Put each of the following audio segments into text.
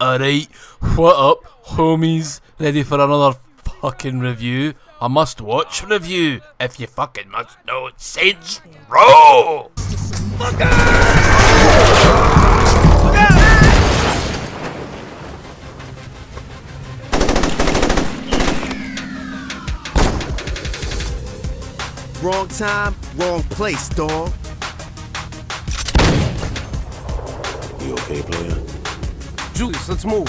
Alright, what up, homies? Ready for another fucking review? A must-watch review, if you fucking must know. Saints Row! Wrong time, wrong place, dog. You okay, player? Julius, let's move.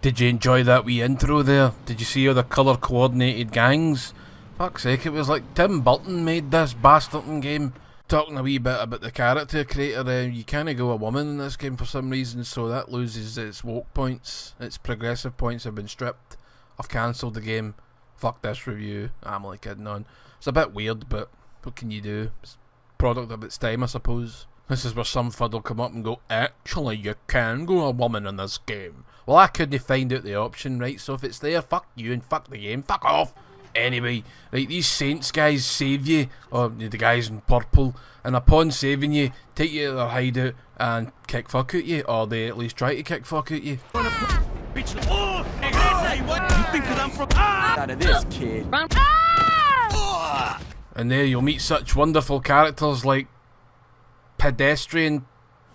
Did you enjoy that wee intro there? Did you see all the colour coordinated gangs? Fuck's sake, it was like Tim Burton made this bastarding game. Talking a wee bit about the character creator, you can't go a woman in this game for some reason, so that loses its woke points. Its progressive points have been stripped. I've cancelled the game. Fuck this review. I'm only kidding on. It's a bit weird, but what can you do? It's product of its time, I suppose. This is where some fud will come up and go, actually, you can go a woman in this game. Well, I couldn't find out the option, right? So if it's there, fuck you and fuck the game. Fuck off! Anyway, right, these Saints guys save you, or the guys in purple, and upon saving you, take you to their hideout and kick fuck at you, or they at least try to kick fuck at you. You think that I'm from out of this, kid? And there you'll meet such wonderful characters like Pedestrian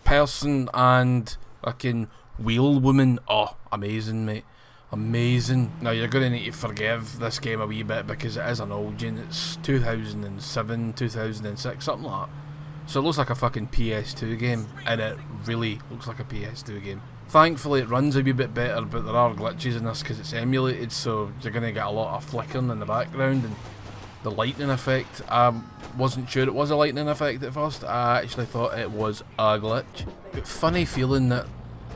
Person and fucking Wheel Woman. Oh, amazing, mate. Amazing. Now you're going to need to forgive this game a wee bit because it is an old gen. It's 2007, 2006, something like that. So it looks like a fucking PS2 game, and it really looks like a PS2 game. Thankfully it runs a wee bit better, but there are glitches in this because it's emulated, so you're going to get a lot of flickering in the background and the lightning effect. I wasn't sure it was a lightning effect at first. I actually thought it was a glitch. But funny feeling that,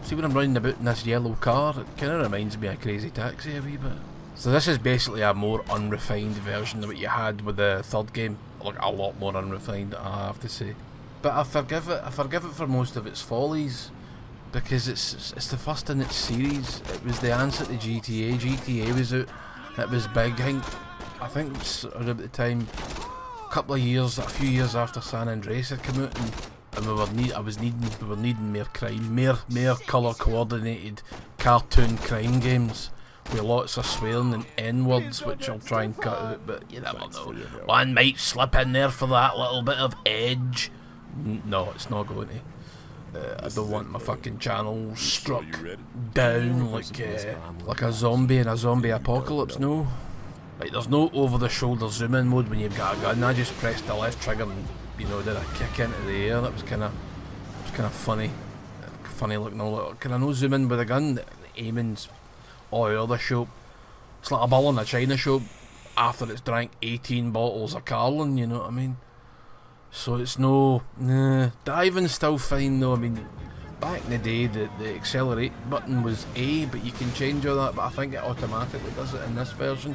see when I'm running about in this yellow car, it kind of reminds me of Crazy Taxi a wee bit. So this is basically a more unrefined version of what you had with the third game. Like a lot more unrefined, I have to say. But I forgive it for most of its follies. Because it's the first in its series. It was the answer to GTA. GTA was out. It was big. I think it was around the time, a few years after San Andreas had come out, and we were needing more crime, more colour coordinated cartoon crime games with lots of swearing and N-words, which I'll try and cut out. But you never know. One might slip in there for that little bit of edge. No, it's not going to. I don't want my fucking channel struck down like a zombie in a zombie apocalypse, no. Right, there's no over-the-shoulder zoom-in mode when you've got a gun. I just pressed the left trigger and, you know, did a kick into the air. That was kind of funny. Funny looking all that. Can I no zoom in with a gun? The aiming's all over the shop. It's like a bull in a china shop after it's drank 18 bottles of Carlin, you know what I mean? So it's no... Diving's still fine though. I mean, back in the day the accelerate button was A, but you can change all that, but I think it automatically does it in this version.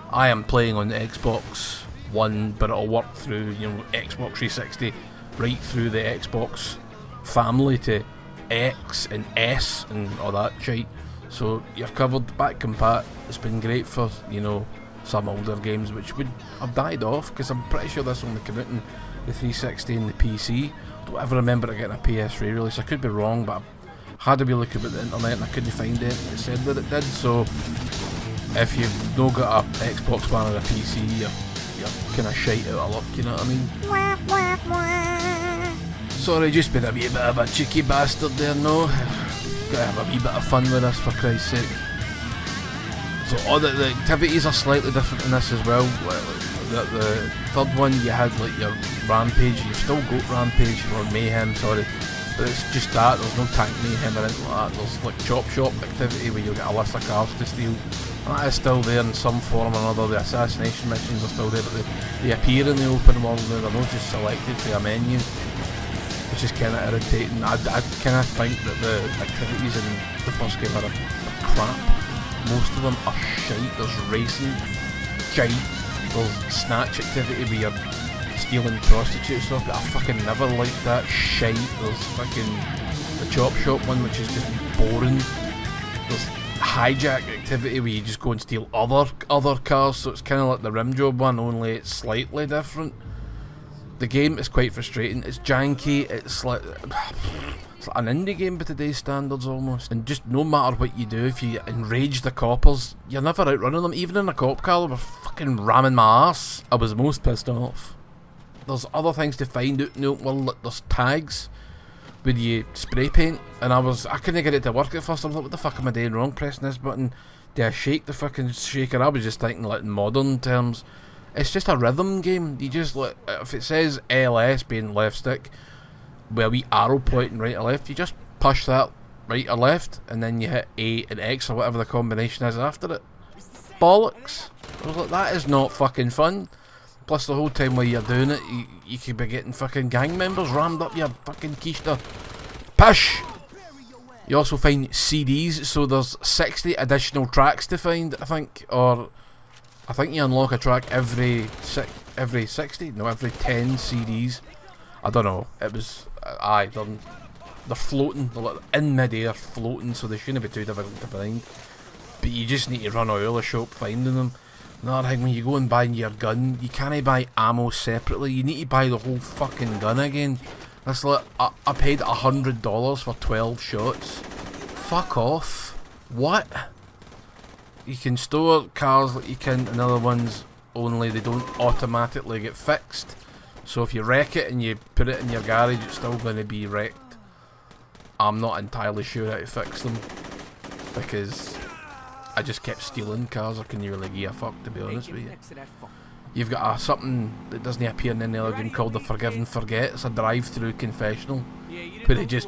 I am playing on the Xbox One, but it'll work through, you know, Xbox 360, right through the Xbox family to X and S and all that shit. So you're covered, back compat. It's been great for, you know, some older games which would have died off, because I'm pretty sure this only came out in the 360 and the PC. I don't ever remember it getting a PS3 release. I could be wrong, but I had to be looking at the internet and I couldn't find it. It said that it did, so if you've not got a Xbox One or a PC, you're kind of shite out of luck, you know what I mean? Sorry, just been a wee bit of a cheeky bastard there, no? Gotta have a wee bit of fun with this, for Christ's sake. So all the activities are slightly different in this as well. The third one, you had like your rampage. You've still got rampage, or mayhem, sorry, but it's just that. There's no tank mayhem or anything like that. There's like chop shop activity where you'll get a list of cars to steal. And that is still there in some form or another. The assassination missions are still there, but they appear in the open world now. They're not just selected for a menu, which is kind of irritating. I kind of think that the activities in the first game are crap. Most of them are shite. There's racing, shite. There's snatch activity where you're stealing prostitutes stuff, but I fucking never liked that shite. There's fucking the chop shop one, which is just boring. There's hijack activity where you just go and steal other cars, so it's kind of like the rim job one, only it's slightly different. The game is quite frustrating. It's janky. It's like an indie game by today's standards almost. And just no matter what you do, if you enrage the coppers, you're never outrunning them. Even in a cop car, they were fucking ramming my ass. I was most pissed off. There's other things to find out in the open world. Like there's tags where you spray paint, and I couldn't get it to work at first. I was like, what the fuck am I doing wrong pressing this button? Do I shake the fucking shaker? I was just thinking like in modern terms. It's just a rhythm game. You just like, if it says LS being left stick, with a wee arrow pointing right or left, you just push that right or left, and then you hit A and X or whatever the combination is after it. Bollocks. I was like, that is not fucking fun. Plus the whole time while you're doing it, you could be getting fucking gang members rammed up your fucking keister. Push! You also find CDs, so there's 60 additional tracks to find, I think, or I think you unlock a track every 10 CDs. I don't know. It was they're floating, they're like in mid-air floating, so they shouldn't be too difficult to find. But you just need to run out of the shop finding them. Another thing, when you go and buy your gun, you can't buy ammo separately. You need to buy the whole fucking gun again. That's like I paid $100 for 12 shots. Fuck off. What? You can store cars like you can in other ones, only they don't automatically get fixed. So if you wreck it and you put it in your garage, it's still going to be wrecked. I'm not entirely sure how to fix them, because I just kept stealing cars. I couldn't really give a fuck, to be honest with you. You've got something that doesn't appear in any other game called the Forgive and Forget. It's a drive-through confessional where it just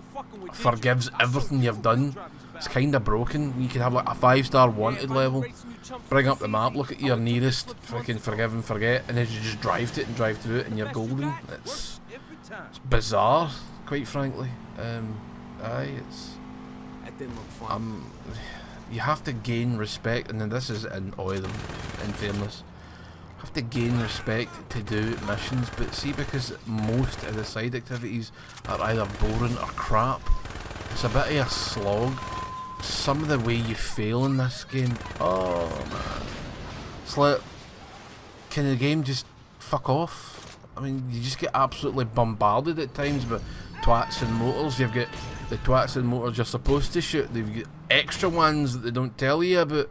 forgives everything you've done. It's kind of broken. You could have like a 5-star wanted level, bring up the map, look at your nearest freaking Forgive and Forget, and then you just drive to it and drive through it and you're golden. It's bizarre, quite frankly. You have to gain respect, and then this is in all of them, in fairness. You have to gain respect to do missions, but see, because most of the side activities are either boring or crap, it's a bit of a slog. Some of the way you fail in this game, oh man. It's like, can the game just fuck off? I mean, you just get absolutely bombarded at times by twats and motors. You've got the twats and motors you're supposed to shoot. They've got extra ones that they don't tell you about,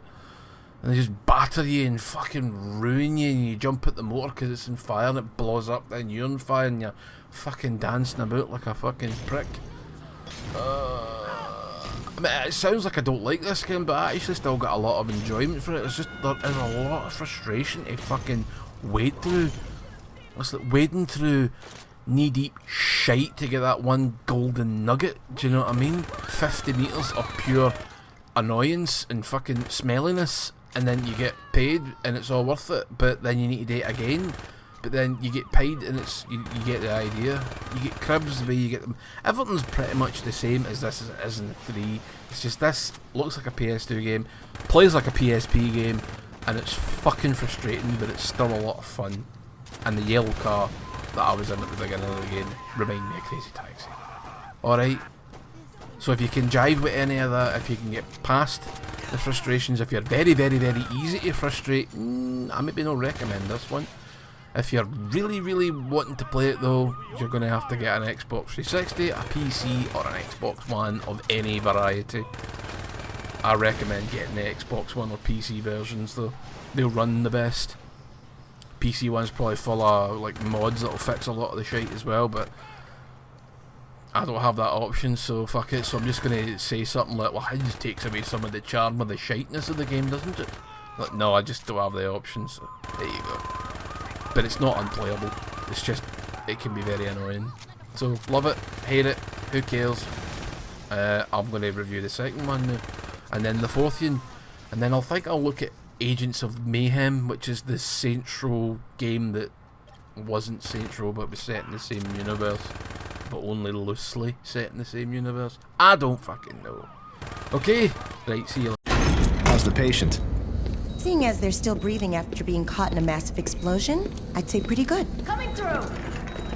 and they just batter you and fucking ruin you, and you jump at the motor because it's on fire and it blows up, then you're on fire and you're fucking dancing about like a fucking prick. I mean, it sounds like I don't like this game, but I actually still got a lot of enjoyment for it. It's just, there is a lot of frustration to fucking wade through. It's like wading through knee-deep shite to get that one golden nugget, do you know what I mean? 50 metres of pure annoyance and fucking smelliness, and then you get paid and it's all worth it, but then you need to do it again. But then you get paid and it's you get the idea. You get cribs the way you get them. Everything's pretty much the same as this is in 3. It's just this looks like a PS2 game, plays like a PSP game, and it's fucking frustrating, but it's still a lot of fun. And the yellow car that I was in at the beginning of the game remind me of Crazy Taxi. Alright, so if you can jive with any of that, if you can get past the frustrations, if you're very, very, very easy to frustrate, I maybe not recommend this one. If you're really, really wanting to play it though, you're going to have to get an Xbox 360, a PC, or an Xbox One of any variety. I recommend getting the Xbox One or PC versions though. They'll run the best. PC one's probably full of like mods that'll fix a lot of the shite as well, but I don't have that option, so fuck it. So I'm just going to say something like, well, it just takes away some of the charm or the shiteness of the game, doesn't it? Like, no, I just don't have the option, so there you go. But it's not unplayable, it's just, it can be very annoying. So, love it, hate it, who cares? I'm going to review the second one now, and then the fourth one, and then I'll look at Agents of Mayhem, which is the Saints Row game that wasn't Saints Row but was set in the same universe, but only loosely set in the same universe. I don't fucking know. Okay, right, see you later. How's the patient? Seeing as they're still breathing after being caught in a massive explosion, I'd say pretty good. Coming through!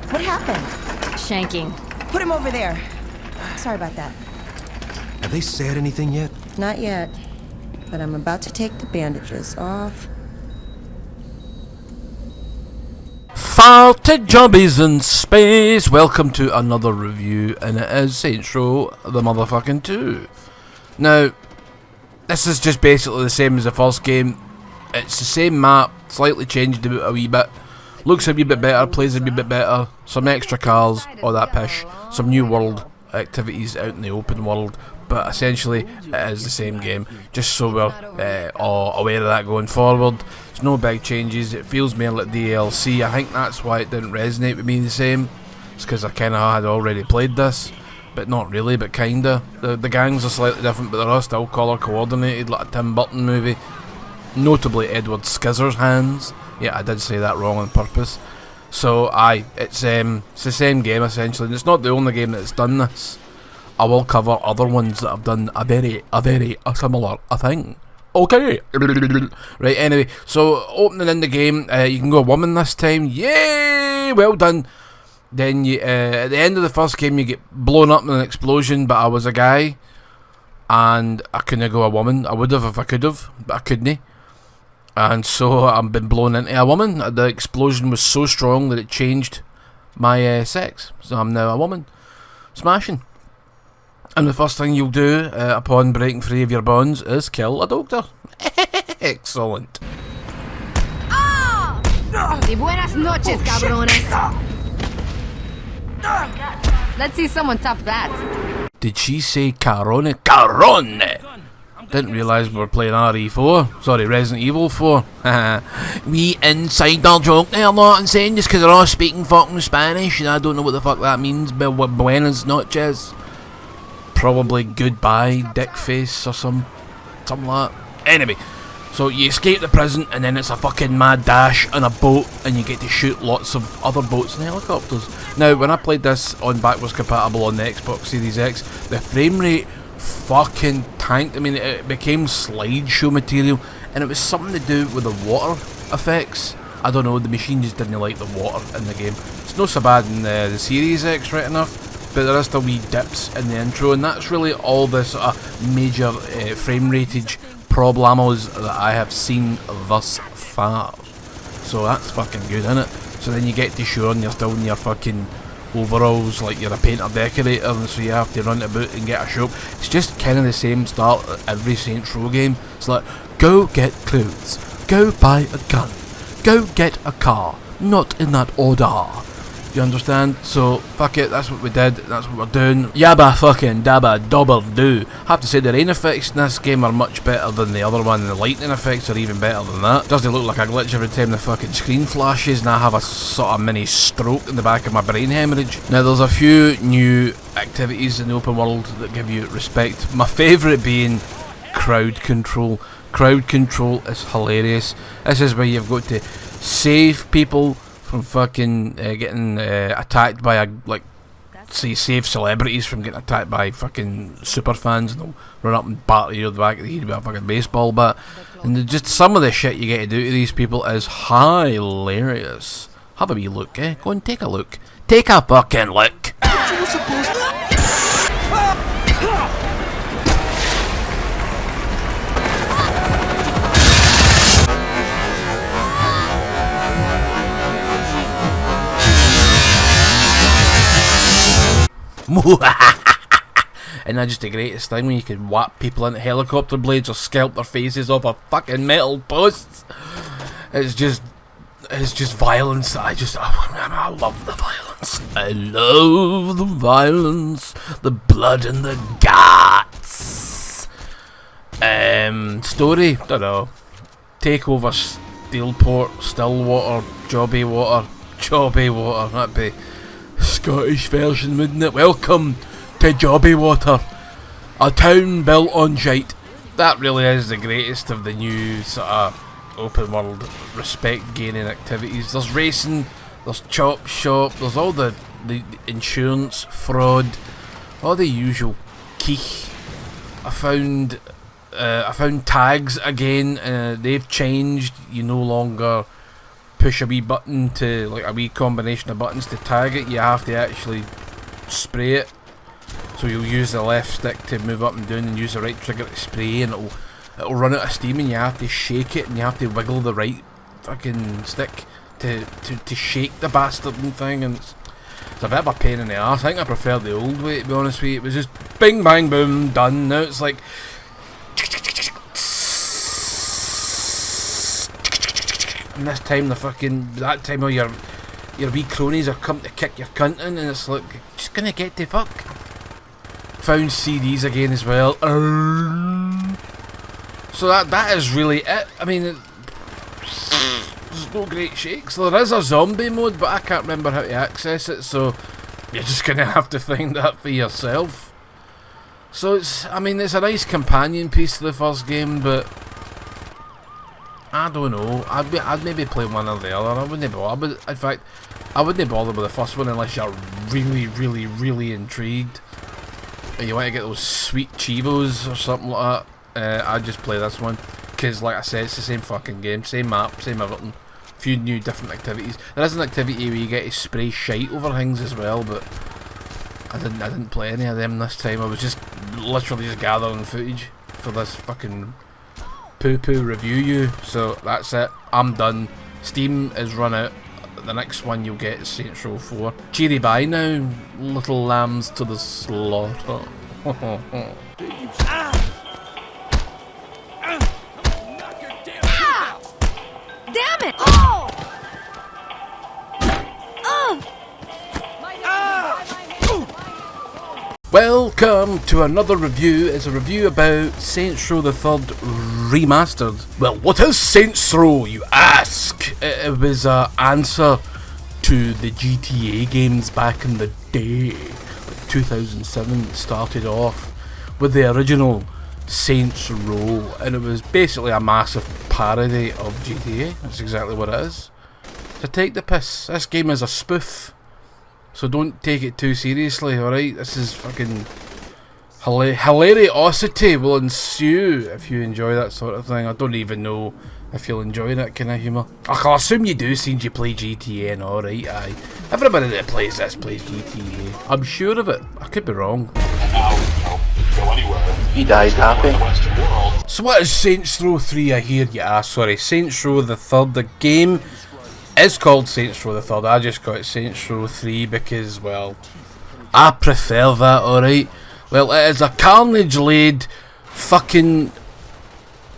What happened? Shanking. Put him over there. Sorry about that. Have they said anything yet? Not yet. but I'm about to take the bandages off. Farted jobbies in space. Welcome to another review, and it is Saints Row the motherfucking 2. Now, this is just basically the same as the first game. It's the same map, slightly changed a wee bit. Looks a wee bit better, plays a wee bit better. Some extra cars, all that pish. Some new world activities out in the open world. But essentially, it is the same game. Just so we're all aware of that going forward. There's no big changes. It feels more like DLC. I think that's why it didn't resonate with me the same. It's because I kind of had already played this. But not really, but kinda. The gangs are slightly different, but they're all still colour coordinated, like a Tim Burton movie. Notably Edward Scissorhands. Yeah, I did say that wrong on purpose. So, it's the same game essentially, and it's not the only game that's done this. I will cover other ones that have done a very similar thing. Okay. Right, anyway, so opening in the game, you can go a woman this time. Yay! Well done. Then you, at the end of the first game, you get blown up in an explosion, but I was a guy, and I couldn't go a woman. I would have if I could have, but I couldn't. And so I've been blown into a woman. The explosion was so strong that it changed my sex. So I'm now a woman. Smashing. And the first thing you'll do upon breaking free of your bonds is kill a doctor. Excellent. ¡Oh! Y buenas noches, cabrones. Let's see someone top that. Did she say Carone? Carone! Didn't realise we were playing RE4. Sorry, Resident Evil 4. We insider joke there, lot and saying just because they're all speaking fucking Spanish and I don't know what the fuck that means. Buenas noches. Probably goodbye, dickface or something like that. Anyway, so you escape the prison and then it's a fucking mad dash on a boat and you get to shoot lots of other boats and helicopters. Now, when I played this on backwards compatible on the Xbox Series X, the frame rate fucking tanked. I mean, it became slideshow material, and it was something to do with the water effects. I don't know, the machine just didn't like the water in the game. It's not so bad in the Series X, right enough, but there are still wee dips in the intro, and that's really all the sort of major frame ratage problemos that I have seen thus far. So that's fucking good, innit? So then you get to shore and you're still in your fucking overalls like you're a painter decorator, and so you have to run about and get a shop. It's just kind of the same start at every Saints Row game. It's like, go get clothes, go buy a gun, go get a car, not in that order. You understand? So fuck it, that's what we did, that's what we're doing. Yabba fucking dabba double do. Have to say the rain effects in this game are much better than the other one, and the lightning effects are even better than that. Doesn't look like a glitch every time the fucking screen flashes and I have a sort of mini stroke in the back of my brain hemorrhage. Now there's a few new activities in the open world that give you respect. My favourite being crowd control. Crowd control is hilarious. This is where you've got to save people from fucking getting attacked by say save celebrities from getting attacked by fucking super fans, and they'll run up and batter you in the back of the head with a fucking baseball bat. And just some of the shit you get to do to these people is hilarious. Have a wee look, eh? Go and take a look. Take a fucking look. And that's just the greatest thing when you can whap people into helicopter blades or scalp their faces off of fucking metal posts. It's just violence. I love the violence. I love the violence, the blood and the guts. Story, don't know. Takeover Steelport, Stillwater, Jobby Water, that'd be Scottish version, wouldn't it? Welcome to Jobby Water, a town built on shite. That really is the greatest of the new sort of open world respect gaining activities. There's racing, there's chop shop, there's all the insurance fraud, all the usual keech. I found tags again. They've changed. You no longer push a wee button to, like a wee combination of buttons to tag it. You have to actually spray it. So you'll use the left stick to move up and down and use the right trigger to spray, and it'll run out of steam and you have to shake it and you have to wiggle the right fucking stick to shake the bastard and thing, and it's a bit of a pain in the arse. I think I prefer the old way, to be honest with you. It was just bing bang boom done. Now it's like, and this time that time all your wee cronies are come to kick your cunt in, and it's like, just gonna get the fuck. Found CDs again as well. So that is really it. I mean, there's no great shakes. There is a zombie mode, but I can't remember how to access it, so you're just gonna have to find that for yourself. So it's a nice companion piece to the first game, but I don't know. I'd maybe play one or the other. I wouldn't bother. In fact, I wouldn't bother with the first one unless you're really, really, really intrigued, and you want to get those sweet Chivos or something like that. I'd just play this one, because like I said, it's the same fucking game, same map, same everything. A few new different activities. There is an activity where you get to spray shite over things as well, but I didn't play any of them this time. I was just literally just gathering footage for this fucking poo-poo review. So that's it. I'm done. Steam is run out. The next one you'll get is Saints Row 4. Cheery bye now, little lambs to the slaughter. Damn it! Oh! Welcome to another review. It's a review about Saints Row the 3rd Remastered. Well, what is Saints Row, you ask? It was an answer to the GTA games back in the day. Like 2007 it started off with the original Saints Row, and it was basically a massive parody of GTA. That's exactly what it is. To take the piss. This game is a spoof, so don't take it too seriously, alright? This is fucking hilariosity will ensue if you enjoy that sort of thing. I don't even know if you'll enjoy that kind of humour. I'll assume you do, since you play GTA and alright, aye. Everybody that plays this plays GTA. I'm sure of it. I could be wrong. He died happy. So what is Saints Row 3, I hear you ask? Sorry, Saints Row the 3rd. The game is called Saints Row the 3rd. I just got it Saints Row 3 because, well, I prefer that, alright? Well, it is a carnage-laid fucking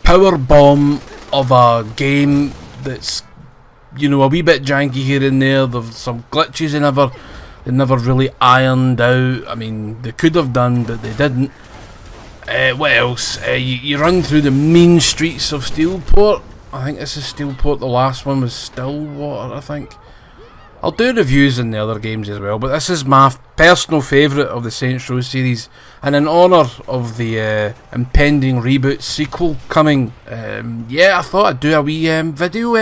power bomb of a game that's, you know, a wee bit janky here and there. There's some glitches they never really ironed out. I mean, they could have done, but they didn't. What else? You run through the mean streets of Steelport. I think this is Steelport. The last one was Stillwater, I think. I'll do reviews in the other games as well, but this is my personal favourite of the Saints Row series, and in honour of the impending reboot sequel coming, yeah, I thought I'd do a wee video.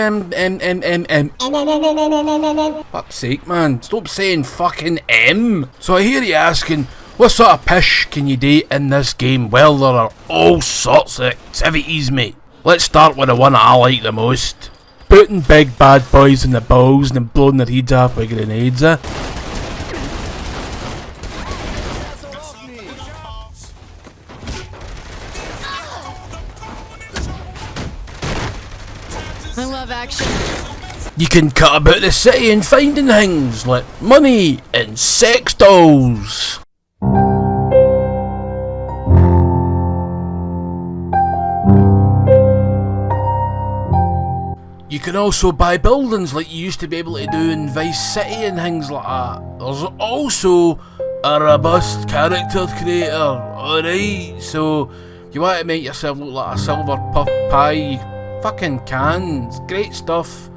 Fuck's sake, man, stop saying fucking M. So I hear you asking, what sort of pish can you do in this game? Well, there are all sorts of activities, mate. Let's start with the one I like the most. Putting big bad boys in the balls and blowing their heads off with grenades, I love action. You can cut about the city and finding things like money and sex dolls. You can also buy buildings like you used to be able to do in Vice City and things like that. There's also a robust character creator, alright? So, you want to make yourself look like a silver puff pie, you fucking can. It's great stuff.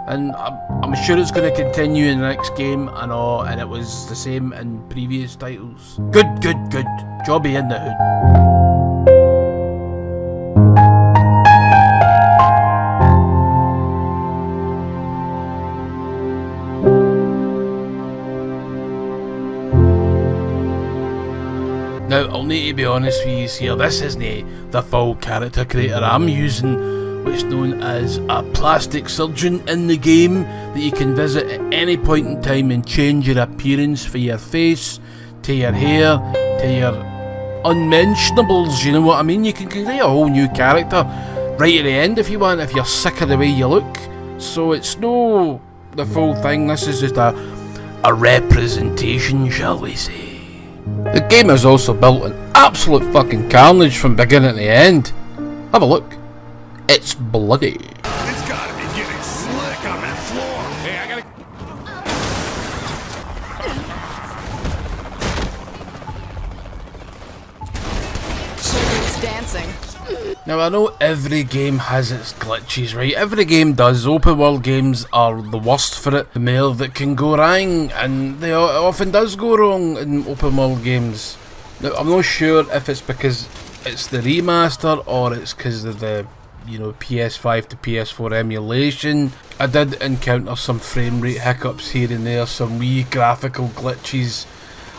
And I'm sure it's going to continue in the next game and all, and it was the same in previous titles. Good. Jobby in the hood. Now, I'll need to be honest with you here, this isn't the full character creator I'm using, which is known as a plastic surgeon in the game that you can visit at any point in time and change your appearance for your face, to your hair, to your unmentionables, you know what I mean? You can create a whole new character right at the end if you want, if you're sick of the way you look. So it's no the full thing, this is just a representation, shall we say. The game is also built on absolute fucking carnage from beginning to end. Have a look. It's bloody. It's gotta be getting slick on that floor. Hey, I gotta... Children's dancing. Now I know every game has its glitches, right? Every game does. Open world games are the worst for it. The more that can go wrong, and it often does go wrong in open world games. Now I'm not sure if it's because it's the remaster or it's because of the, you know, PS5 to PS4 emulation. I did encounter some frame rate hiccups here and there, some wee graphical glitches.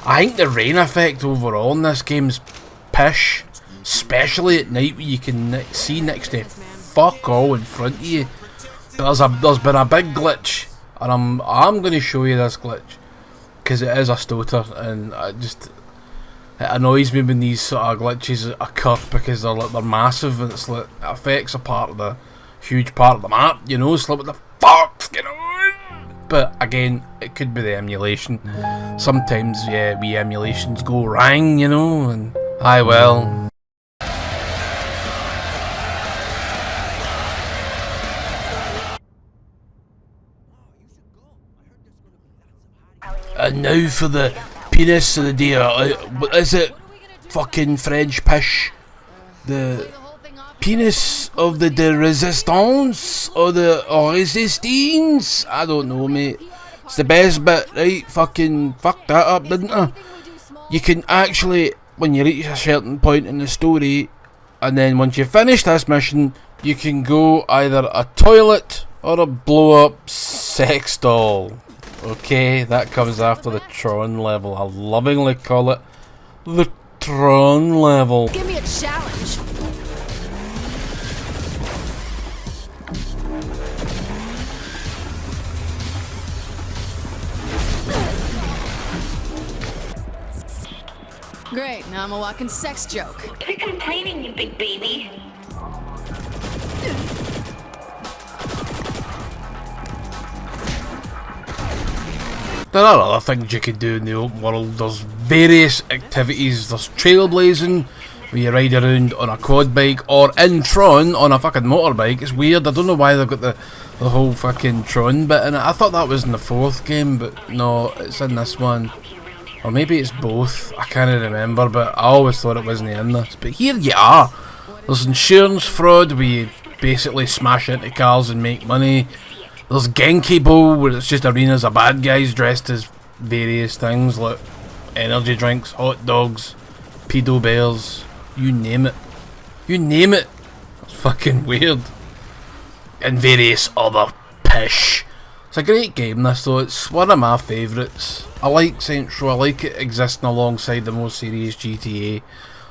I think the rain effect overall in this game's pish. Especially at night when you can see next to fuck all in front of you. There's been a big glitch, and I'm going to show you this glitch because it is a stoter, and it annoys me when these sort of glitches occur because they're massive, and it's like it affects a part of the huge part of the map. You know, it's like what the fuck's going on? But again, it could be the emulation. Sometimes, yeah, we emulations go wrong, you know, and aye well. And now for the penis of the day. What is it? Fucking French pish. The penis of the resistance or the resistance. I don't know, mate. It's the best bit, right? Fucking fuck that up, didn't I? You can actually, when you reach a certain point in the story, and then once you finish this mission, you can go either a toilet or a blow up sex doll. Okay, that comes after the Tron level. I lovingly call it the Tron level. Give me a challenge. Great, now I'm a walking sex joke. Quit complaining, you big baby. There are other things you can do in the open world. There's various activities. There's trailblazing, where you ride around on a quad bike, or in Tron on a fucking motorbike. It's weird. I don't know why they've got the whole fucking Tron bit in it. I thought that was in the fourth game, but no, it's in this one. Or maybe it's both. I can't remember, but I always thought it wasn't in this. But here you are. There's insurance fraud, where you basically smash into cars and make money. There's Genki Bowl, where it's just arenas of bad guys dressed as various things like energy drinks, hot dogs, pedo bears, you name it. You name it. It's fucking weird. And various other pish. It's a great game, this though. It's one of my favourites. I like Saints Row. I like it existing alongside the more serious GTA.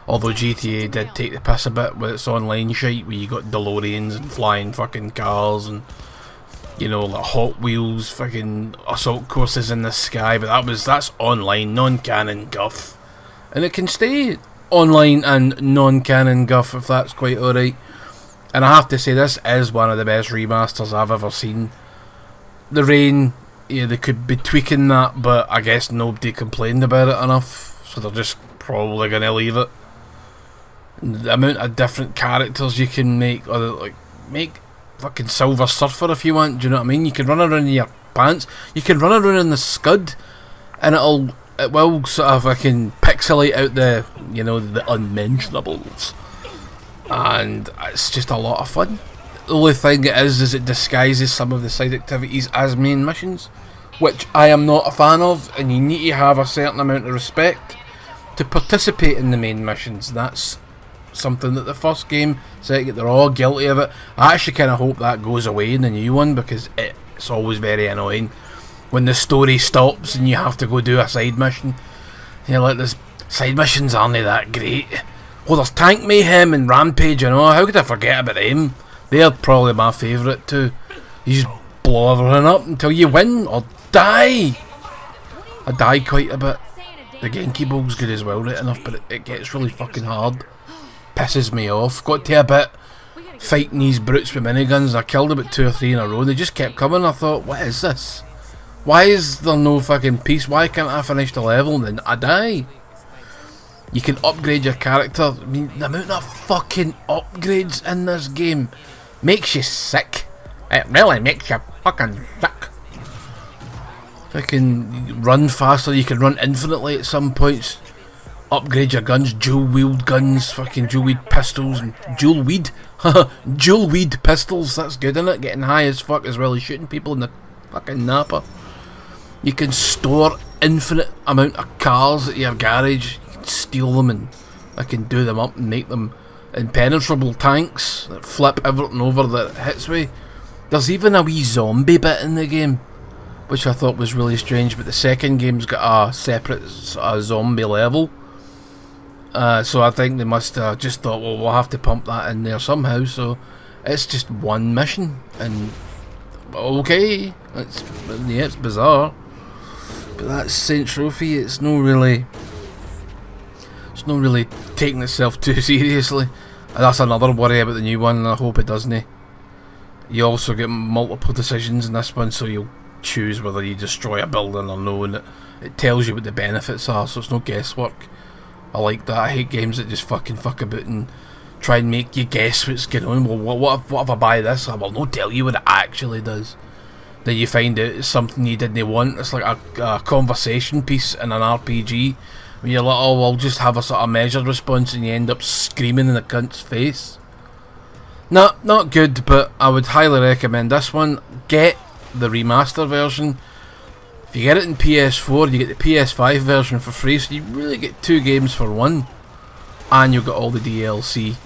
Although GTA did take the piss a bit with its online shite, where you got DeLoreans and flying fucking cars and, you know, like Hot Wheels fucking assault courses in the sky, but that's online, non-canon guff. And it can stay online and non-canon guff if that's quite alright. And I have to say, this is one of the best remasters I've ever seen. The rain, yeah, they could be tweaking that, but I guess nobody complained about it enough, so they're just probably going to leave it. The amount of different characters you can make, or like, make fucking Silver Surfer if you want, do you know what I mean? You can run around in your pants, you can run around in the Scud, and it will sort of fucking pixelate out the, you know, the unmentionables, and it's just a lot of fun. The only thing it is it disguises some of the side activities as main missions, which I am not a fan of, and you need to have a certain amount of respect to participate in the main missions. That's something that the first game, second, they're all guilty of it. I actually kind of hope that goes away in the new one, because it's always very annoying when the story stops and you have to go do a side mission. You know, like, this side missions aren't that great. Well, there's Tank Mayhem and Rampage, you know, how could I forget about them? They're probably my favourite too. You just blow everything up until you win or die. I die quite a bit. The Genki Ball's good as well, right enough, but it gets really fucking hard. Pisses me off. Got to a bit fighting these brutes with miniguns. I killed about 2 or 3 in a row and they just kept coming. I thought, what is this? Why is there no fucking peace? Why can't I finish the level and then I die? You can upgrade your character. I mean, the amount of fucking upgrades in this game makes you sick. It really makes you fucking sick. Fucking run faster, you can run infinitely at some points. Upgrade your guns, dual wield guns, fucking dual wield pistols, and dual weed. Dual weed pistols, that's good, isn't it? Getting high as fuck as well as shooting people in the fucking napper. You can store infinite amount of cars at your garage. You can steal them and I can do them up and make them impenetrable tanks that flip everything over that hits me. There's even a wee zombie bit in the game, which I thought was really strange, but the second game's got a separate zombie level. So I think they must have just thought, well, we'll have to pump that in there somehow, so it's just one mission, and okay, it's bizarre, but that's Saint Trophy. It's not really taking itself too seriously, and that's another worry about the new one, and I hope it doesn't. You also get multiple decisions in this one, so you'll choose whether you destroy a building or no, and it tells you what the benefits are, so it's no guesswork. I like that. I hate games that just fucking fuck about and try and make you guess what's going on. Well, what if I buy this? I will not tell you what it actually does. Then you find out it's something you didn't want. It's like a conversation piece in an RPG where you're like, oh, we'll just have a sort of measured response, and you end up screaming in the cunt's face. No, not good, but I would highly recommend this one. Get the remaster version. If you get it in PS4, you get the PS5 version for free, so you really get 2 games for 1, and you've got all the DLC.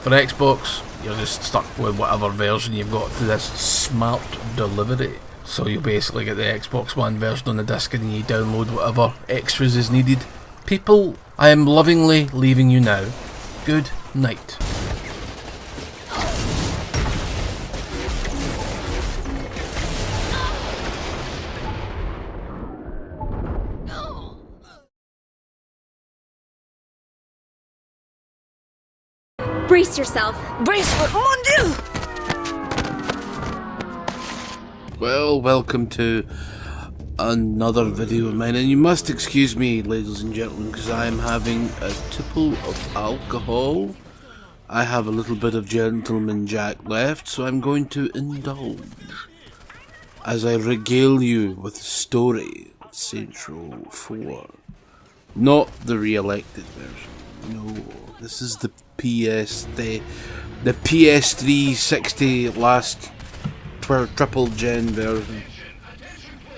For Xbox, you're just stuck with whatever version you've got through this smart delivery. So you basically get the Xbox One version on the disc, and you download whatever extras is needed. People, I am lovingly leaving you now. Good night. Brace yourself. Brace for mon dieu! Well, welcome to another video of mine, and you must excuse me, ladies and gentlemen, because I am having a tipple of alcohol. I have a little bit of Gentleman Jack left, so I'm going to indulge as I regale you with the story of Saints Row 4. Not the re-elected version, no, this is the PS3 60 last triple gen version,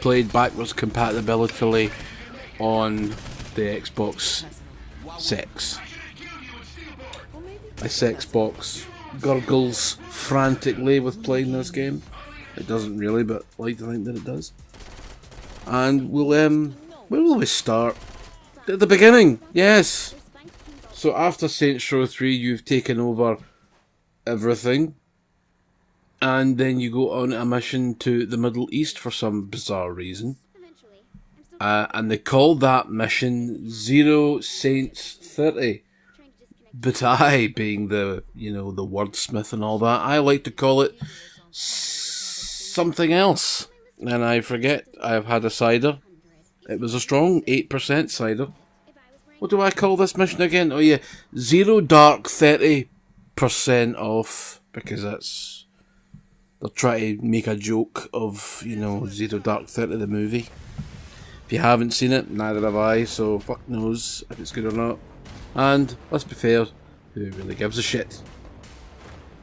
played backwards compatibility on the Xbox Sex. My sex box gurgles frantically with playing this game. It doesn't really, but I like to think that it does. And we'll where will we start? At the beginning, yes. So after Saints Row 3, you've taken over everything, and then you go on a mission to the Middle East for some bizarre reason. And they call that mission Zero Saints 30. But I, being the, the wordsmith and all that, I like to call it something else. And I forget, I've had a cider. It was a strong 8% cider. What do I call this mission again? Oh yeah, Zero Dark 30% off, because that's... they're trying to make a joke of, Zero Dark 30, the movie. If you haven't seen it, neither have I, so fuck knows if it's good or not. And, let's be fair, who really gives a shit?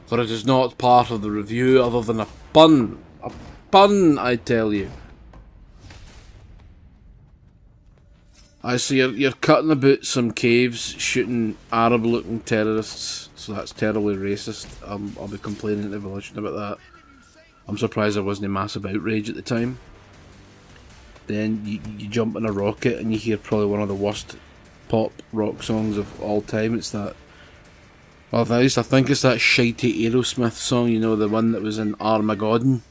For it is not part of the review other than a pun. A pun, I tell you. I see you're cutting about some caves, shooting Arab-looking terrorists, so that's terribly racist. I'll be complaining to Volition about that. I'm surprised there wasn't a massive outrage at the time. Then you jump in a rocket and you hear probably one of the worst pop rock songs of all time. It's that... well, I think it's that shitey Aerosmith song, the one that was in Armageddon.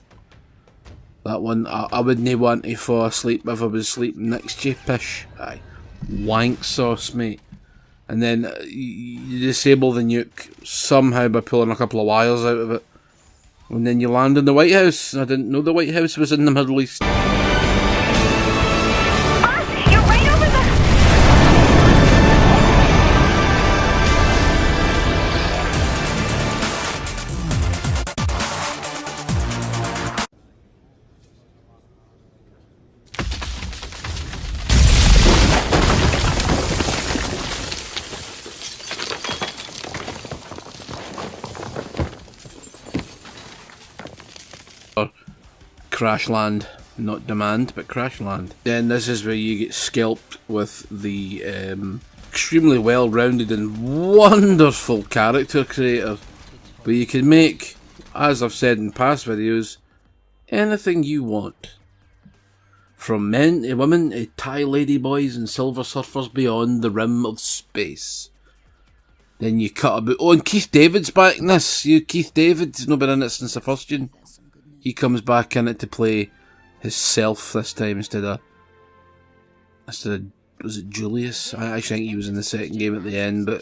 That one, I wouldn't want to fall asleep if I was sleeping next to you, pish. Aye. wank sauce, mate. And then you disable the nuke somehow by pulling a couple of wires out of it. And then you land in the White House. I didn't know the White House was in the Middle East. You're right over the... Crash land. Not demand, but crash land. Then this is where you get scalped with the extremely well-rounded and wonderful character creator. But you can make, as I've said in past videos, anything you want. From men to women to Thai ladyboys and silver surfers beyond the rim of space. Then you cut about... Oh, and Keith David's back in this. Keith David's not been in it since the first one. He comes back in it to play himself this time instead of was it Julius? I actually think he was in the second game at the end, but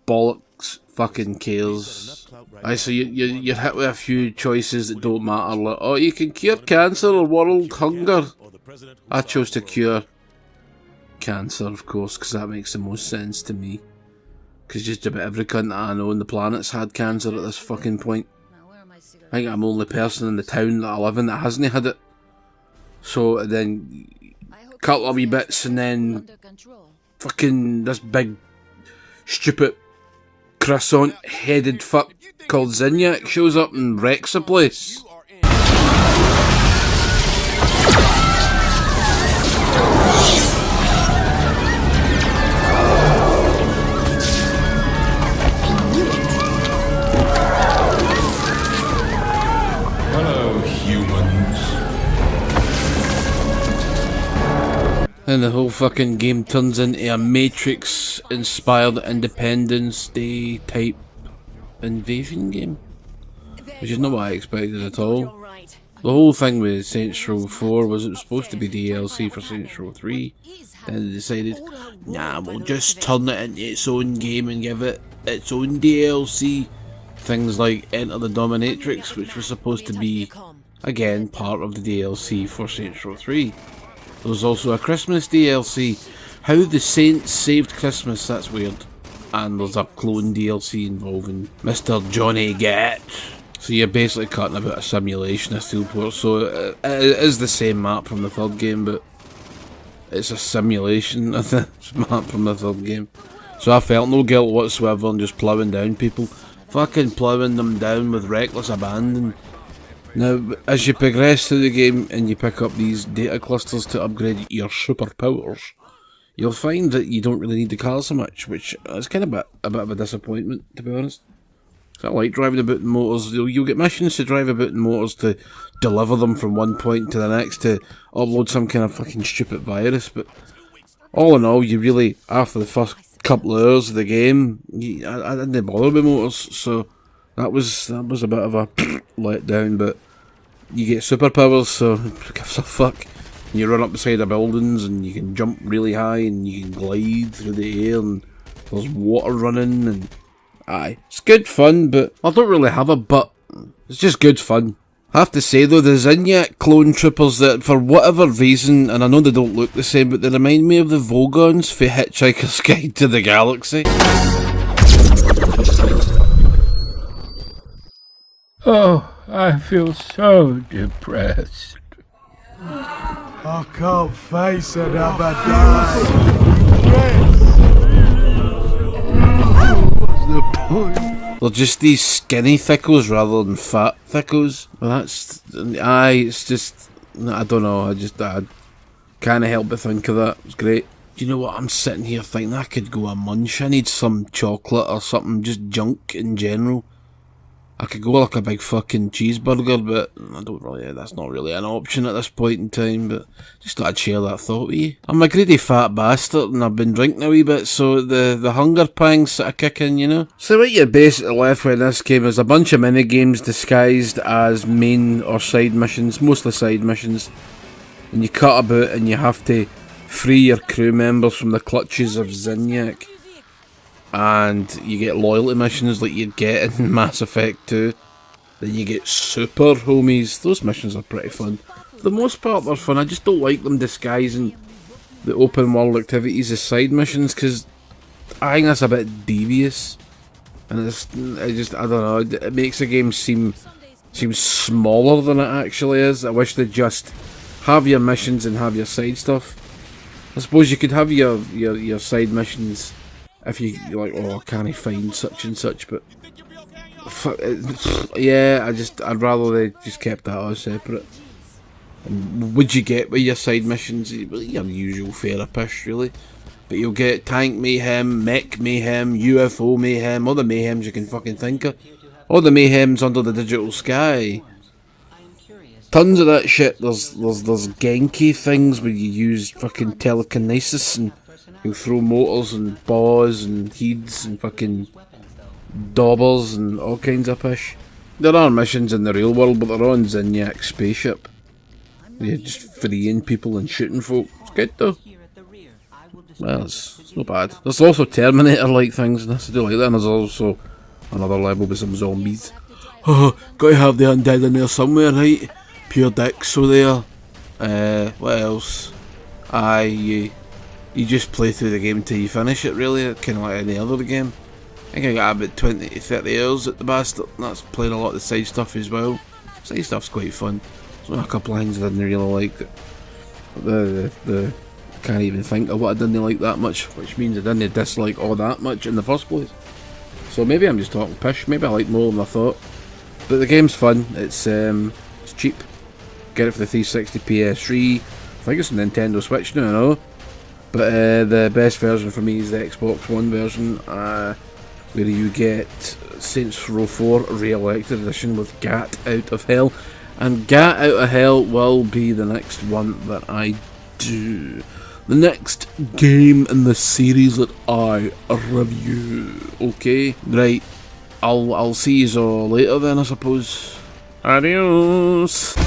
bollocks fucking cares. So you're hit with a few choices that don't matter, like, oh, you can cure cancer or world hunger. I chose to cure cancer, of course, because that makes the most sense to me. Because just about every cunt that I know on the planet's had cancer at this fucking point. I think I'm the only person in the town that I live in that hasn't had it. So then, cut a wee bits and then fucking this big, stupid, croissant-headed fuck called Zinyak shows up and wrecks the place. And the whole fucking game turns into a Matrix-inspired Independence Day type invasion game. Which is not what I expected at all. The whole thing with Saints Row 4 was it was supposed to be DLC for Saints Row 3. Then they decided, nah, we'll just turn it into its own game and give it its own DLC. Things like Enter the Dominatrix, which was supposed to be, again, part of the DLC for Saints Row 3. There was also a Christmas DLC. How the Saints saved Christmas, that's weird. And there's a clone DLC involving Mr. Johnny Gat. So you're basically cutting about a simulation of Steelport. So it is the same map from the third game, but it's a simulation of the map from the third game. So I felt no guilt whatsoever in just ploughing down people. Fucking ploughing them down with reckless abandon. Now, as you progress through the game and you pick up these data clusters to upgrade your superpowers, you'll find that you don't really need the car so much, which is kind of a bit of a disappointment, to be honest. I like driving about in motors. You'll get missions to drive about in motors to deliver them from one point to the next to upload some kind of fucking stupid virus, but all in all, you really, after the first couple of hours of the game, I didn't bother with motors, so that was a bit of a letdown, but you get superpowers, so who gives a fuck? You run up the side of buildings and you can jump really high and you can glide through the air and there's water running and aye, it's good fun, but I don't really have a but. It's just good fun. I have to say though, the Zinyak clone troopers that for whatever reason, and I know they don't look the same, but they remind me of the Vogons for Hitchhiker's Guide to the Galaxy. Oh, I feel so depressed. I can't face another day. What's the point? They're just these skinny thickos rather than fat thickos. Well, that's... it's just... I don't know, I can't help but think of that. It's great. Do you know what? I'm sitting here thinking I could go a munch. I need some chocolate or something, just junk in general. I could go like a big fucking cheeseburger, but I don't really, that's not really an option at this point in time, but just thought I'd share that thought with you. I'm a greedy fat bastard and I've been drinking a wee bit, so the hunger pangs sort of kick in, you know? So what you're basically left with in this game is a bunch of mini-games disguised as main or side missions, mostly side missions, and you cut about and you have to free your crew members from the clutches of Zinyak, and you get loyalty missions like you get in Mass Effect 2. Then you get super homies. Those missions are pretty fun. For the most part, they're fun. I just don't like them disguising the open world activities as side missions, because I think that's a bit devious, and I don't know. It makes the game seem smaller than it actually is. I wish they'd just have your missions and have your side stuff. I suppose you could have your side missions if you're like, oh, can I find such and such, but yeah, I'd rather they just kept that all separate. And would you get with your side missions? Well, your usual therapists, really. But you'll get tank mayhem, mech mayhem, UFO mayhem, all the mayhems you can fucking think of. All the mayhems under the digital sky. Tons of that shit. There's Genki things where you use fucking telekinesis and you throw motors and bows and heeds and fucking daubers and all kinds of pish. There are missions in the real world, but they're on Zinyak spaceship. You're just freeing people and shooting folk. It's good though. Well, it's not bad. There's also Terminator-like things in this. I do like that. And there's also another level with some zombies. Oh, gotta have the undead in there somewhere, right? Pure dicks, so there. What else? You just play through the game until you finish it, really. Kind of like any other game. I think I got about 20 to 30 hours at the bastard. That's playing a lot of the side stuff as well. Side stuff's quite fun. There's a couple of things I didn't really like. The can't even think of what I didn't like that much, which means I didn't dislike all that much in the first place. So maybe I'm just talking pish. Maybe I liked more than I thought. But the game's fun. It's cheap. Get it for the 360 PS3. I think it's a Nintendo Switch now, I know. But the best version for me is the Xbox One version, where you get Saints Row 4 Re-Elected Edition with Gat Out of Hell. And Gat Out of Hell will be the next one that I do. The next game in the series that I review. Okay, right. I'll see you all later then, I suppose. Adios. You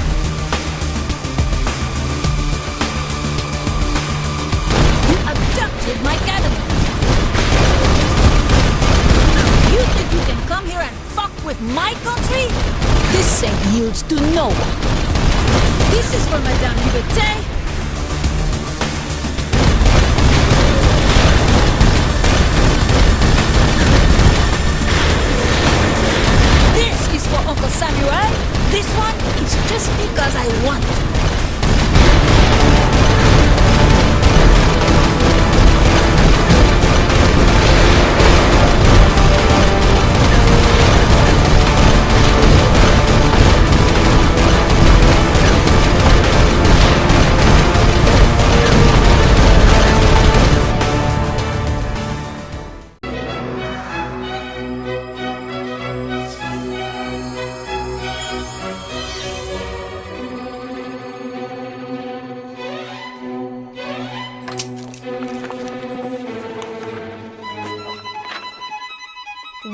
abducted my Academy. You think you can come here and fuck with my country? This saint yields to no one. This is for Madame Liberté. Uncle Samuel, this one is just because I want to.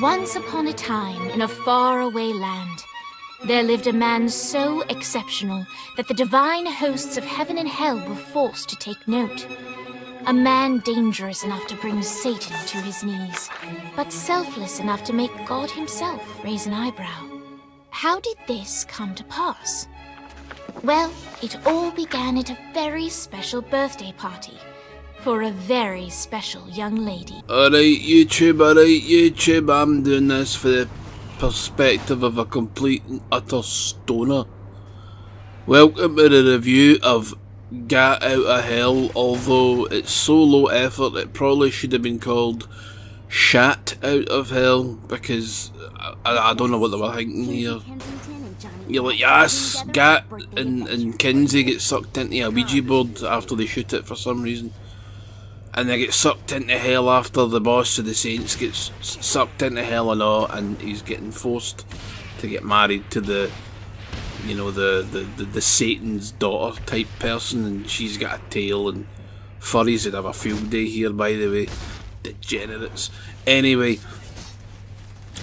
Once upon a time, in a faraway land, there lived a man so exceptional that the divine hosts of heaven and hell were forced to take note. A man dangerous enough to bring Satan to his knees, but selfless enough to make God himself raise an eyebrow. How did this come to pass? Well, it all began at a very special birthday party for a very special young lady. Alright YouTube, I'm doing this for the perspective of a complete and utter stoner. Welcome to the review of Gat Out of Hell, although it's so low effort it probably should have been called Shat Out of Hell, because I don't know what they were thinking here. You're like, yes, Gat and Kinsey get sucked into a Ouija board after they shoot it for some reason. And they get sucked into hell after the boss of the Saints gets sucked into hell and all, and he's getting forced to get married to the, you know, the Satan's daughter type person, and she's got a tail, and furries would have a field day here, by the way. Degenerates. Anyway,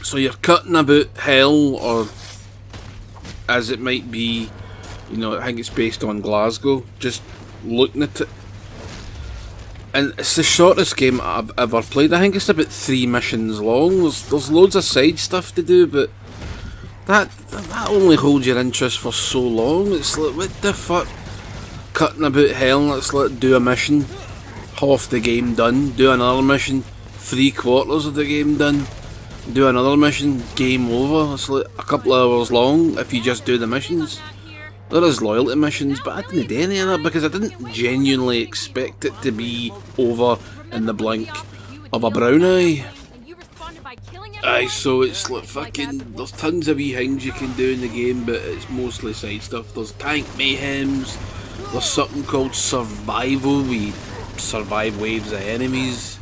so you're cutting about hell, or as it might be, you know, I think it's based on Glasgow, just looking at it. And it's the shortest game I've ever played. I think it's about 3 missions long. There's loads of side stuff to do, but that only holds your interest for so long. It's like, what the fuck? Cutting about hell, let's do a mission, half the game done, do another mission, 3/4 of the game done, do another mission, game over. It's like a couple of hours long if you just do the missions. There is loyalty missions, but I didn't do any of that because I didn't genuinely expect it to be over in the blink of a brown eye. Aye, so it's like fucking, there's tons of wee things you can do in the game, but it's mostly side stuff. There's tank mayhems, there's something called survival, we survive waves of enemies.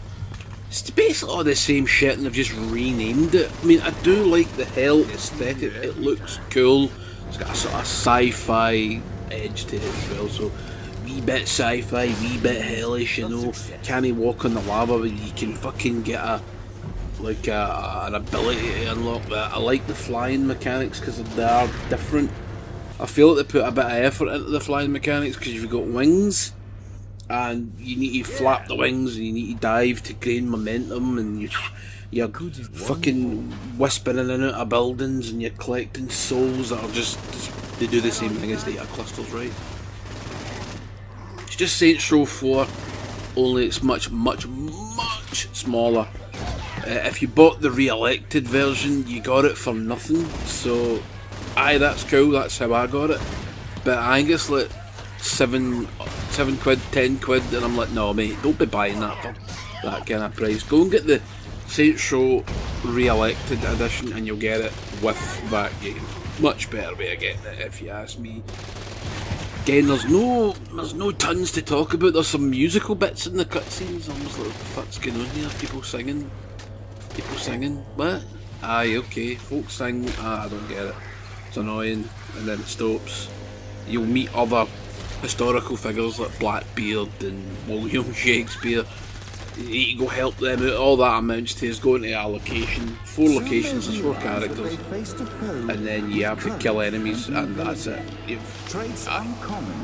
It's basically all the same shit and they've just renamed it. I mean, I do like the hell aesthetic, it looks cool. It's got a sort of sci-fi edge to it as well, so wee bit sci-fi, wee bit hellish, you know. Can't walk on the lava, but you can fucking get an ability to unlock that. I like the flying mechanics because they are different. I feel like they put a bit of effort into the flying mechanics because you've got wings and you need to flap the wings and you need to dive to gain momentum, and you're fucking whispering in and out of buildings and you're collecting souls that are just they do the same thing as data clusters, right? It's just Saints Row 4, only it's much smaller. If you bought the re-elected version, you got it for nothing, so aye, that's cool, that's how I got it. But I think it's like 7 quid, 10 quid, and I'm like, no mate, don't be buying that for that kind of price. Go and get the Saints Row re-elected edition and you'll get it with that game. Much better way of getting it if you ask me. Again, there's no tons to talk about. There's some musical bits in the cutscenes. I'm just like, what the fuck's going on here? People singing? What? Aye, okay, folks sing. I don't get it. It's annoying, and then it stops. You'll meet other historical figures like Blackbeard and William Shakespeare. You need to go help them out. All that amounts to is going to a location. 4 locations, there's 4 characters, and then you have to kill enemies, and that's it.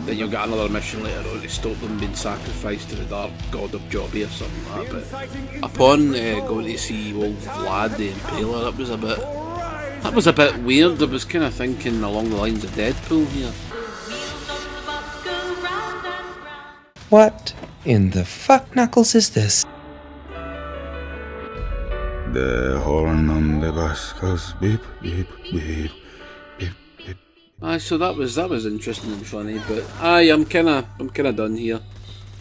Then you'll get another mission later on to stop them being sacrificed to the dark god of Jobby or something like that. But upon going to see old Vlad the Impaler, that was a bit weird. I was kind of thinking along the lines of Deadpool here. What in the fuck knuckles is this? The horn on the bus goes beep, beep, beep, beep, beep. Aye, so that was interesting and funny, but aye, I'm kinda done here.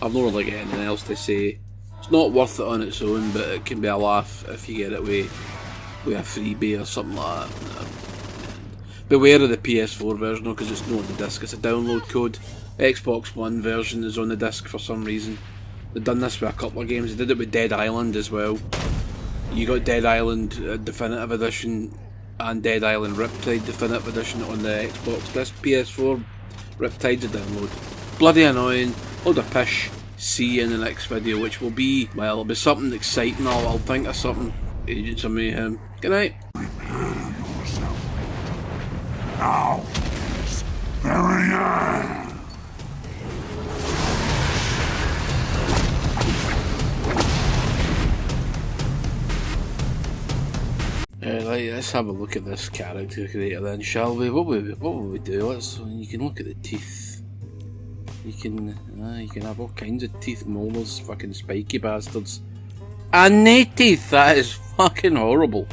I've not really got anything else to say. It's not worth it on its own, but it can be a laugh if you get it with a freebie or something like that. Beware of the PS4 version though, because it's not on the disc, it's a download code. Xbox One version is on the disc for some reason. They've done this with a couple of games. They did it with Dead Island as well. You got Dead Island Definitive Edition and Dead Island Riptide Definitive Edition on the Xbox disc. PS4 Riptide's a download. Bloody annoying. Load of pish. See you in the next video, which will be, well, it'll be something exciting. I'll think of something. Agents of Mayhem. Good night. Now, very end. Right, let's have a look at this character creator then, shall we? What will we do? You can look at the teeth. You can have all kinds of teeth, molars, fucking spiky bastards. And no teeth. That is fucking horrible.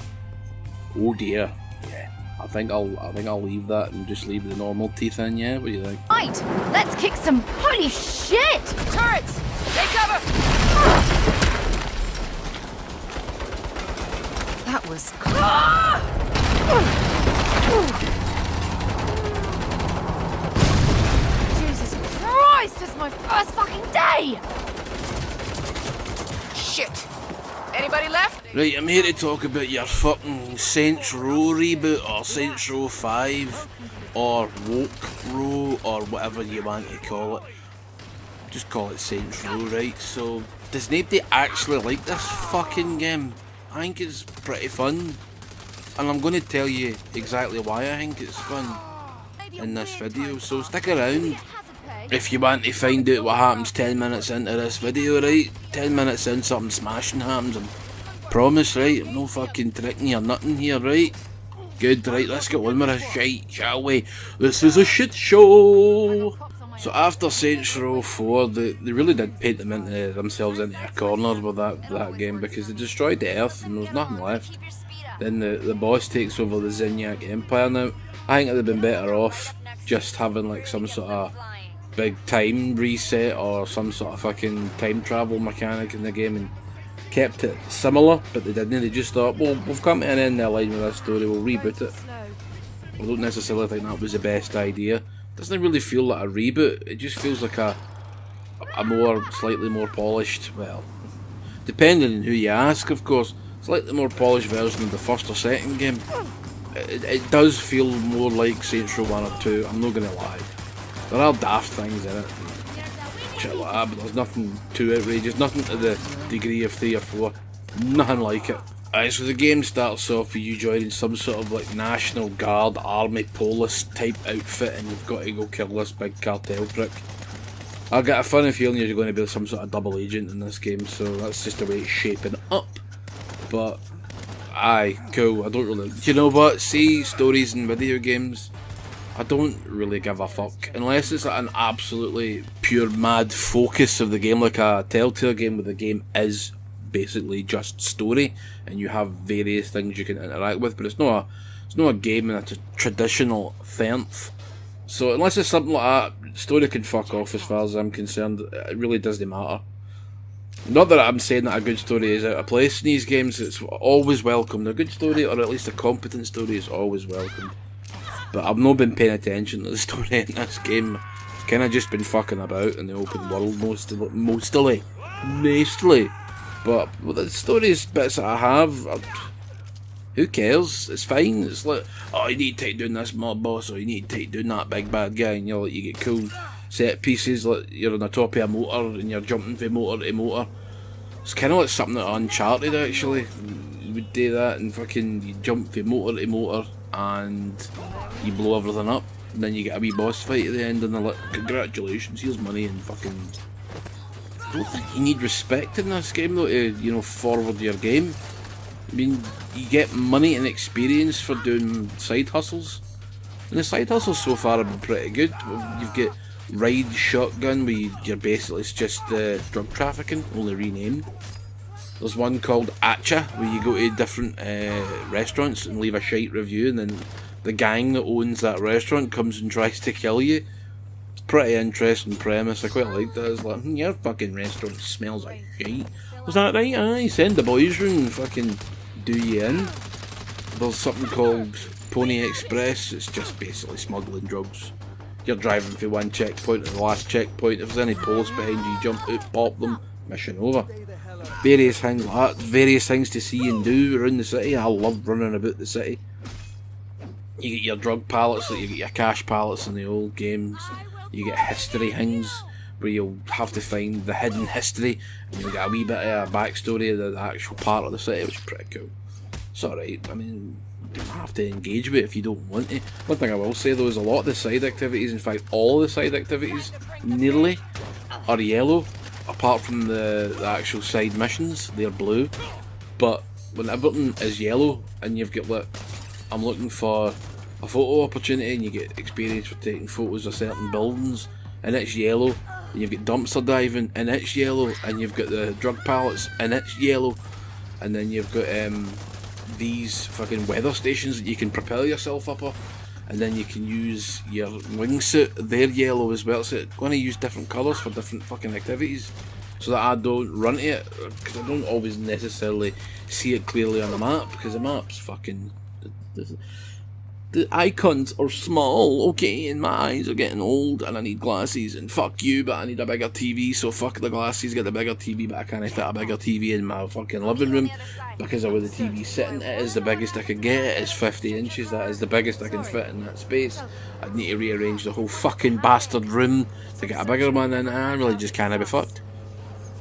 Oh dear. Yeah, I think I'll leave that and just leave the normal teeth in. Yeah, what do you think? Right, let's kick some. Holy shit! Turrets, take cover. That was. Jesus Christ! It's my first fucking day. Shit. Anybody left? Right, I'm here to talk about your fucking Saints Row reboot, or Saints Row 5, or Woke Row, or whatever you want to call it. Just call it Saints Row, right? So, does nobody actually like this fucking game? I think it's pretty fun, and I'm going to tell you exactly why I think it's fun in this video, so stick around if you want to find out what happens 10 minutes into this video, right? 10 minutes in, something smashing happens, promise, right? I'm no fucking tricking you or nothing here, right? Good, right, let's get on with this shite, shall we? This is a shit show! So after Saints Row 4, they really did paint themselves into a corner with that game, because they destroyed the Earth and there was nothing left. Then the boss takes over the Zinyak Empire now. I think it would have been better off just having like some sort of big time reset or some sort of fucking time travel mechanic in the game and kept it similar, but they didn't. They just thought, well, we've come to an end of the line with this story, we'll reboot it. I don't necessarily think that was the best idea. It doesn't really feel like a reboot, it just feels like a slightly more polished, well, depending on who you ask, of course, slightly more polished version of the first or second game. It does feel more like Saints Row 1 or 2, I'm not going to lie. There are daft things in it, shit like that, but there's nothing too outrageous, nothing to the degree of 3 or 4, nothing like it. So the game starts off with you joining some sort of like National Guard, Army, Police type outfit, and you've got to go kill this big cartel prick. I get a funny feeling you're going to be some sort of double agent in this game, so that's just the way it's shaping up. But aye, cool, I don't really, you know what, see, stories in video games, I don't really give a fuck, unless it's an absolutely pure mad focus of the game, like a Telltale game where the game is basically just story, and you have various things you can interact with, but it's not a game in a traditional sense. So unless it's something like that, story can fuck off as far as I'm concerned, it really doesn't matter. Not that I'm saying that a good story is out of place in these games, it's always welcomed. A good story, or at least a competent story, is always welcomed. But I've not been paying attention to the story in this game. I've kind of just been fucking about in the open world mostly. But with the stories bits that I have, who cares? It's fine. It's like, oh, you need to take down this mob boss, or you need to take down that big bad guy, and you get cool set pieces, like you're on the top of a motor and you're jumping from motor to motor. It's kind of like something that Uncharted actually. You would do that and fucking you jump from motor to motor and you blow everything up, and then you get a wee boss fight at the end, and they're like, congratulations, here's money, and fucking. I don't think you need respect in this game though to, forward your game. I mean, you get money and experience for doing side hustles, and the side hustles so far have been pretty good. You've got Ride Shotgun, where you're basically it's just drug trafficking, only renamed. There's one called Atcha, where you go to different restaurants and leave a shite review, and then the gang that owns that restaurant comes and tries to kill you. It's a pretty interesting premise, I quite like that. It's like, your fucking restaurant smells like shite. Was that right? Aye, send the boys round and fucking do you in. There's something called Pony Express, it's just basically smuggling drugs. You're driving from one checkpoint to the last checkpoint, if there's any police behind you, you jump out, pop them, mission over. Various things like that, various things to see and do around the city. I love running about the city. You get your drug pallets, like you get your cash pallets in the old games. You get history things where you'll have to find the hidden history, and you'll get a wee bit of a backstory of the actual part of the city, which is pretty cool. It's alright, I mean, you don't have to engage with it if you don't want to. One thing I will say though is a lot of the side activities, in fact all the side activities, nearly, are yellow. Apart from the actual side missions, they're blue. But when everything is yellow and you've got like, I'm looking for a photo opportunity, and you get experience for taking photos of certain buildings, and it's yellow, and you've got dumpster diving and it's yellow, and you've got the drug pallets and it's yellow, and then you've got these fucking weather stations that you can propel yourself up off, and then you can use your wingsuit, they're yellow as well, so it's going to use different colours for different fucking activities, so that I don't run to it, because I don't always necessarily see it clearly on the map, because the map's fucking... The icons are small, okay, and my eyes are getting old, and I need glasses, and fuck you, but I need a bigger TV, so fuck the glasses, get the bigger TV, but I can't fit a bigger TV in my fucking living room, because of where the TV's sitting. It is the biggest I could get, it is 50 inches, that is the biggest I can fit in that space. I'd need to rearrange the whole fucking bastard room to get a bigger one, and I really just can't be fucked.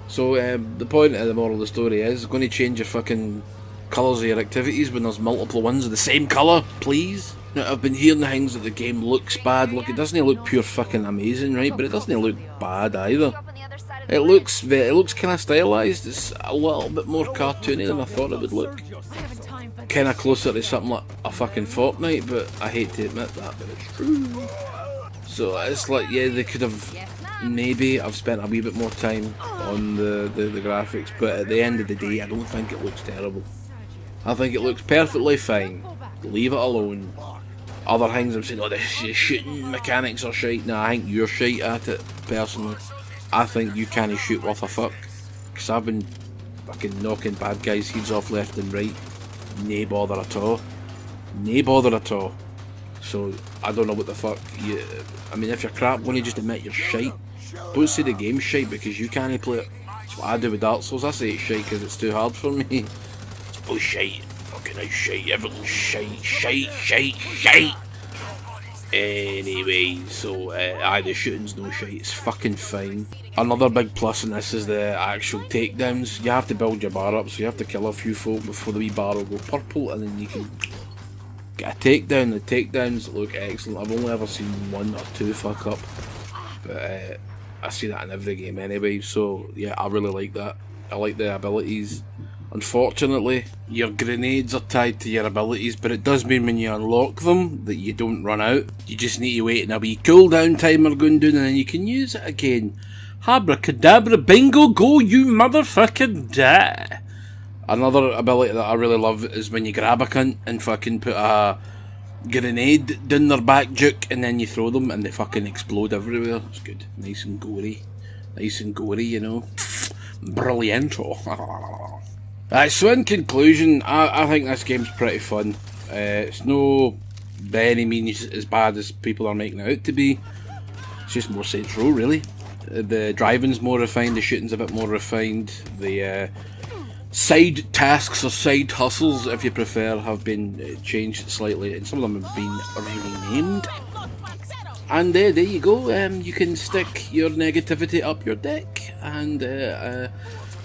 So, the point of the moral of the story is, going to change your fucking colours of your activities when there's multiple ones of the same colour, please? Now, I've been hearing things that the game looks bad. Look, it doesn't look pure fucking amazing, right? But it doesn't look bad either. It looks kind of stylized. It's a little bit more cartoony than I thought it would look. Kind of closer to something like a fucking Fortnite, but I hate to admit that, but it's true. So it's like, yeah, they could have maybe I've spent a wee bit more time on the graphics, but at the end of the day, I don't think it looks terrible. I think it looks perfectly fine. Leave it alone. Other things I'm saying, oh, the shooting mechanics are shite. Nah, I think you're shite at it, personally. I think you can't shoot worth a fuck. Because I've been fucking knocking bad guys' heads off left and right. Nae bother at all. Nae bother at all. So, I don't know what the fuck you... I mean, if you're crap, why don't you just admit you're shite? Don't say the game's shite because you can't play it. That's what I do with Dark Souls. I say it's shite because it's too hard for me. It's all shite. Fucking nice shite. Everything's shite. Shite, shite, shite. Anyway, so, the shooting's no shite. It's fucking fine. Another big plus in this is the actual takedowns. You have to build your bar up, so you have to kill a few folk before the wee bar will go purple, and then you can get a takedown. The takedowns look excellent. I've only ever seen one or two fuck up, but I see that in every game anyway, so yeah, I really like that. I like the abilities. Unfortunately, your grenades are tied to your abilities, but it does mean when you unlock them that you don't run out. You just need to wait in a wee cooldown timer going down, and then you can use it again. Abracadabra, bingo, go, you motherfucking die. Another ability that I really love is when you grab a cunt and fucking put a grenade down their back juke and then you throw them and they fucking explode everywhere. It's good. Nice and gory. Nice and gory, you know. Brillianto. So in conclusion, I think this game's pretty fun. It's no by any means as bad as people are making it out to be. It's just more Saints Row, really. The driving's more refined, the shooting's a bit more refined, the side tasks or side hustles, if you prefer, have been changed slightly, and some of them have been renamed. And there you go, you can stick your negativity up your dick, and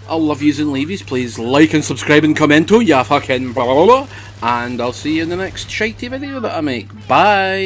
I'll love yous and leave yous. Please like and subscribe and comment, ya fucking blah blah blah, and I'll see you in the next shitey video that I make. Bye!